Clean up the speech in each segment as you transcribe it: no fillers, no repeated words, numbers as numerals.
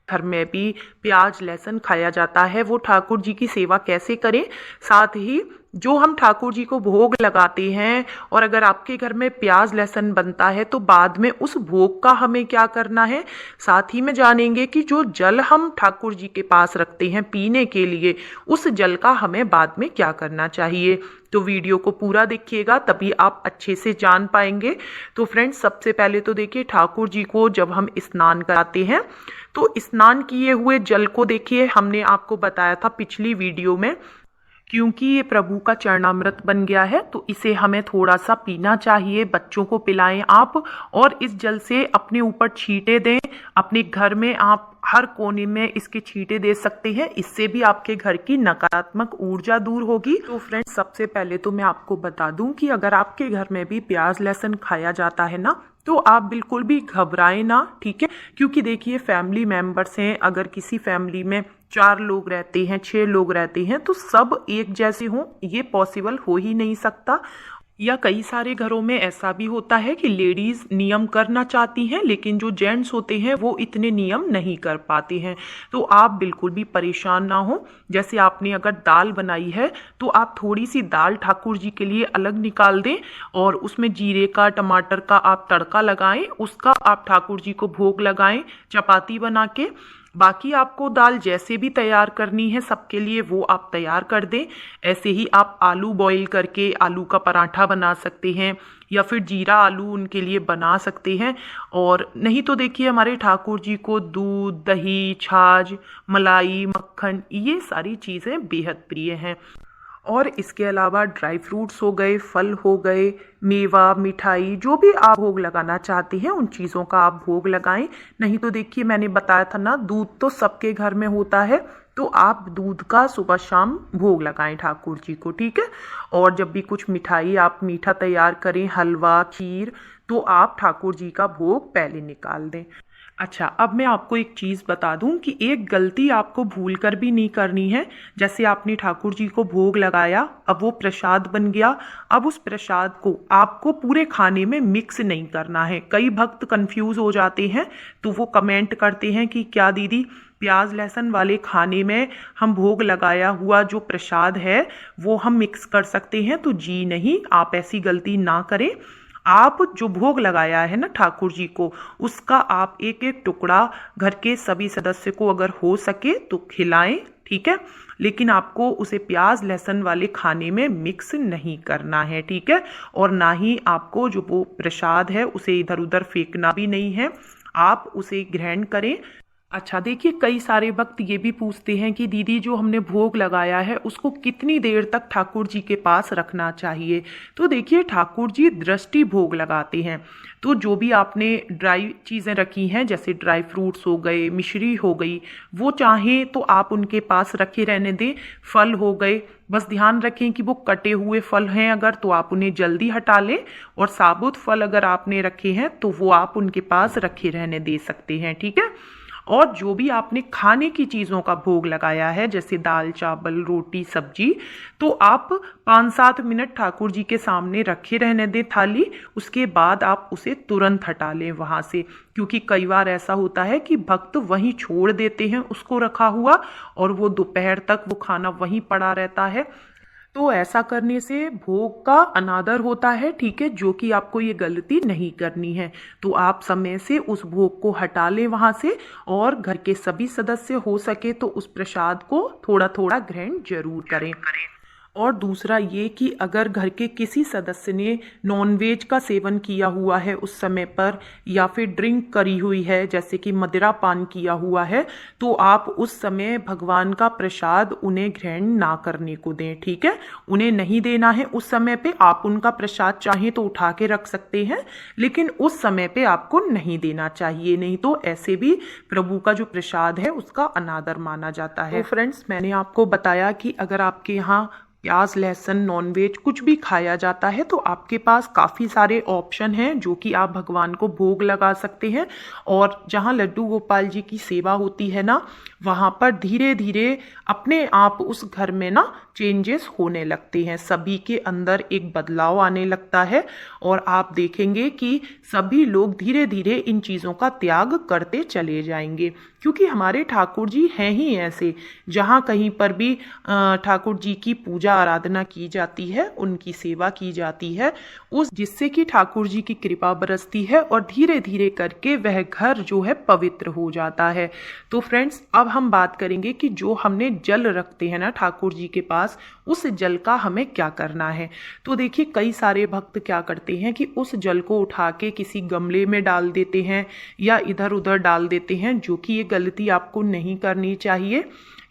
घर में भी प्याज लहसुन खाया जाता है, वो ठाकुर जी की सेवा कैसे करें। साथ ही जो हम ठाकुर जी को भोग लगाते हैं, और अगर आपके घर में प्याज लहसुन बनता है तो बाद में उस भोग का हमें क्या करना है, साथ ही में जानेंगे कि जो जल हम ठाकुर जी के पास रखते हैं पीने के लिए, उस जल का हमें बाद में क्या करना चाहिए। तो वीडियो को पूरा देखिएगा, तभी आप अच्छे से जान पाएंगे। तो फ्रेंड्स, सबसे पहले तो देखिए, ठाकुर जी को जब हम स्नान कराते हैं तो स्नान किए हुए जल को देखिए, हमने आपको बताया था पिछली वीडियो में, क्योंकि ये प्रभु का चरणामृत बन गया है तो इसे हमें थोड़ा सा पीना चाहिए। बच्चों को पिलाएं आप, और इस जल से अपने ऊपर छींटे दें। अपने घर में आप हर कोने में इसके छींटे दे सकते हैं, इससे भी आपके घर की नकारात्मक ऊर्जा दूर होगी। तो फ्रेंड्स, सबसे पहले तो मैं आपको बता दूं कि अगर आपके घर में भी प्याज लहसुन खाया जाता है ना, तो आप बिल्कुल भी घबराएं ना, ठीक है। क्योंकि देखिए, फैमिली मेंबर्स हैं, अगर किसी फैमिली में 4 लोग रहते हैं, 6 लोग रहते हैं, तो सब एक जैसे हों ये पॉसिबल हो ही नहीं सकता। या कई सारे घरों में ऐसा भी होता है कि लेडीज नियम करना चाहती हैं, लेकिन जो जेंट्स होते हैं वो इतने नियम नहीं कर पाते हैं। तो आप बिल्कुल भी परेशान ना हो। जैसे आपने अगर दाल बनाई है तो आप थोड़ी सी दाल ठाकुर जी के लिए अलग निकाल दें, और उसमें जीरे का टमाटर का आप तड़का लगाएं, उसका आप ठाकुर जी को भोग लगाएं चपाती बना के। बाकी आपको दाल जैसे भी तैयार करनी है सबके लिए वो आप तैयार कर दें। ऐसे ही आप आलू बॉईल करके आलू का पराठा बना सकते हैं, या फिर जीरा आलू उनके लिए बना सकते हैं। और नहीं तो देखिए, हमारे ठाकुर जी को दूध दही छाछ मलाई मक्खन ये सारी चीज़ें बेहद प्रिय हैं। और इसके अलावा ड्राई फ्रूट्स हो गए, फल हो गए, मेवा मिठाई, जो भी आप भोग लगाना चाहते हैं उन चीज़ों का आप भोग लगाएं। नहीं तो देखिए, मैंने बताया था ना, दूध तो सबके घर में होता है, तो आप दूध का सुबह शाम भोग लगाएं ठाकुर जी को, ठीक है। और जब भी कुछ मिठाई आप मीठा तैयार करें, हलवा खीर, तो आप ठाकुर जी का भोग पहले निकाल दें। अच्छा, अब मैं आपको एक चीज़ बता दूं कि एक गलती आपको भूल कर भी नहीं करनी है। जैसे आपने ठाकुर जी को भोग लगाया, अब वो प्रसाद बन गया, अब उस प्रसाद को आपको पूरे खाने में मिक्स नहीं करना है। कई भक्त कंफ्यूज हो जाते हैं, तो वो कमेंट करते हैं कि क्या दीदी, प्याज लहसुन वाले खाने में हम भोग लगाया हुआ जो प्रसाद है वो हम मिक्स कर सकते हैं। तो जी नहीं, आप ऐसी गलती ना करें। आप जो भोग लगाया है ना ठाकुर जी को, उसका आप एक एक टुकड़ा घर के सभी सदस्य को अगर हो सके तो खिलाएं, ठीक है। लेकिन आपको उसे प्याज लहसुन वाले खाने में मिक्स नहीं करना है, ठीक है। और ना ही आपको जो वो प्रसाद है उसे इधर उधर फेंकना भी नहीं है, आप उसे ग्रहण करें। अच्छा देखिए, कई सारे भक्त ये भी पूछते हैं कि दीदी, जो हमने भोग लगाया है उसको कितनी देर तक ठाकुर जी के पास रखना चाहिए। तो देखिए, ठाकुर जी दृष्टि भोग लगाते हैं, तो जो भी आपने ड्राई चीज़ें रखी हैं, जैसे ड्राई फ्रूट्स हो गए, मिश्री हो गई, वो चाहें तो आप उनके पास रखे रहने दें। फल हो गए, बस ध्यान रखें कि वो कटे हुए फल हैं अगर, तो आप उन्हें जल्दी हटा लें, और साबुत फल अगर आपने रखे हैं तो वो आप उनके पास रखे रहने दे सकते हैं, ठीक है। और जो भी आपने खाने की चीज़ों का भोग लगाया है, जैसे दाल चावल रोटी सब्जी, तो आप 5-7 मिनट ठाकुर जी के सामने रखे रहने दें थाली। उसके बाद आप उसे तुरंत हटा लें वहाँ से, क्योंकि कई बार ऐसा होता है कि भक्त वहीं छोड़ देते हैं उसको रखा हुआ, और वो दोपहर तक वो खाना वहीं पड़ा रहता है। तो ऐसा करने से भोग का अनादर होता है, ठीक है, जो कि आपको ये गलती नहीं करनी है। तो आप समय से उस भोग को हटा लें वहाँ से, और घर के सभी सदस्य हो सके तो उस प्रसाद को थोड़ा थोड़ा ग्रहण जरूर करें। और दूसरा ये कि अगर घर के किसी सदस्य ने नॉनवेज का सेवन किया हुआ है उस समय पर, या फिर ड्रिंक करी हुई है, जैसे कि मदिरा पान किया हुआ है, तो आप उस समय भगवान का प्रसाद उन्हें ग्रहण ना करने को दें, ठीक है। उन्हें नहीं देना है उस समय पे। आप उनका प्रसाद चाहें तो उठा के रख सकते हैं, लेकिन उस समय पे आपको नहीं देना चाहिए, नहीं तो ऐसे भी प्रभु का जो प्रसाद है उसका अनादर माना जाता है। तो फ्रेंड्स, मैंने आपको बताया कि अगर आपके यहाँ प्याज लहसुन नॉनवेज कुछ भी खाया जाता है तो आपके पास काफ़ी सारे ऑप्शन हैं जो कि आप भगवान को भोग लगा सकते हैं। और जहाँ लड्डू गोपाल जी की सेवा होती है ना, वहाँ पर धीरे धीरे अपने आप उस घर में ना चेंजेस होने लगते हैं, सभी के अंदर एक बदलाव आने लगता है। और आप देखेंगे कि सभी लोग धीरे धीरे इन चीज़ों का त्याग करते चले जाएंगे, क्योंकि हमारे ठाकुर जी हैं ही ऐसे। जहाँ कहीं पर भी ठाकुर जी की पूजा आराधना की जाती है, उनकी सेवा की जाती है, उस जिससे कि ठाकुर जी की कृपा बरसती है और धीरे धीरे करके वह घर जो है पवित्र हो जाता है। तो फ्रेंड्स, अब हम बात करेंगे कि जो हमने जल रखते हैं ना ठाकुर जी के पास, उस जल का हमें क्या करना है। तो देखिए, कई सारे भक्त क्या करते हैं कि उस जल को उठा के किसी गमले में डाल देते हैं या इधर उधर डाल देते हैं, जो कि ये गलती आपको नहीं करनी चाहिए।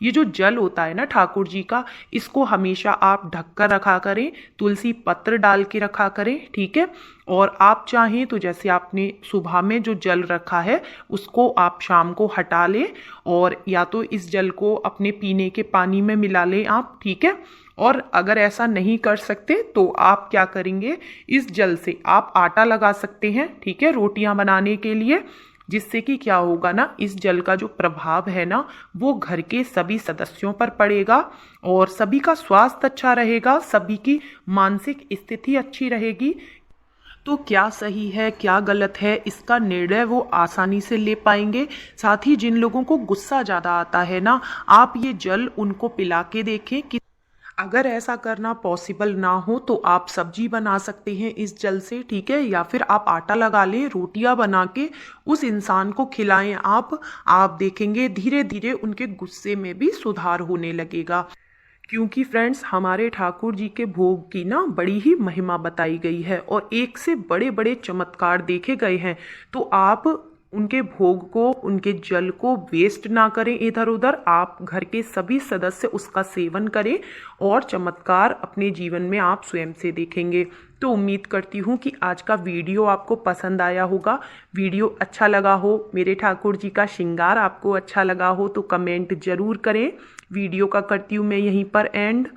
ये जो जल होता है ना ठाकुर जी का, इसको हमेशा आप ढक कर रखा करें, तुलसी पत्र डाल के रखा करें, ठीक है। और आप चाहें तो जैसे आपने सुबह में जो जल रखा है उसको आप शाम को हटा लें, और या तो इस जल को अपने पीने के पानी में मिला लें आप, ठीक है। और अगर ऐसा नहीं कर सकते तो आप क्या करेंगे, इस जल से आप आटा लगा सकते हैं, ठीक है, रोटियां बनाने के लिए। जिससे कि क्या होगा ना, इस जल का जो प्रभाव है ना वो घर के सभी सदस्यों पर पड़ेगा और सभी का स्वास्थ्य अच्छा रहेगा, सभी की मानसिक स्थिति अच्छी रहेगी। तो क्या सही है क्या गलत है इसका निर्णय वो आसानी से ले पाएंगे। साथ ही जिन लोगों को गुस्सा ज़्यादा आता है ना, आप ये जल उनको पिला के देखें कि अगर ऐसा करना पॉसिबल ना हो तो आप सब्जी बना सकते हैं इस जल से, ठीक है, या फिर आप आटा लगा लें, रोटियां बना के उस इंसान को खिलाएं आप देखेंगे धीरे धीरे उनके गुस्से में भी सुधार होने लगेगा। क्योंकि फ्रेंड्स, हमारे ठाकुर जी के भोग की ना बड़ी ही महिमा बताई गई है और एक से बड़े बड़े चमत्कार देखे गए हैं। तो आप उनके भोग को, उनके जल को वेस्ट ना करें इधर उधर, आप घर के सभी सदस्य उसका सेवन करें और चमत्कार अपने जीवन में आप स्वयं से देखेंगे। तो उम्मीद करती हूँ कि आज का वीडियो आपको पसंद आया होगा। वीडियो अच्छा लगा हो, मेरे ठाकुर जी का श्रृंगार आपको अच्छा लगा हो तो कमेंट जरूर करें। वीडियो का करती हूँ मैं यहीं पर एंड।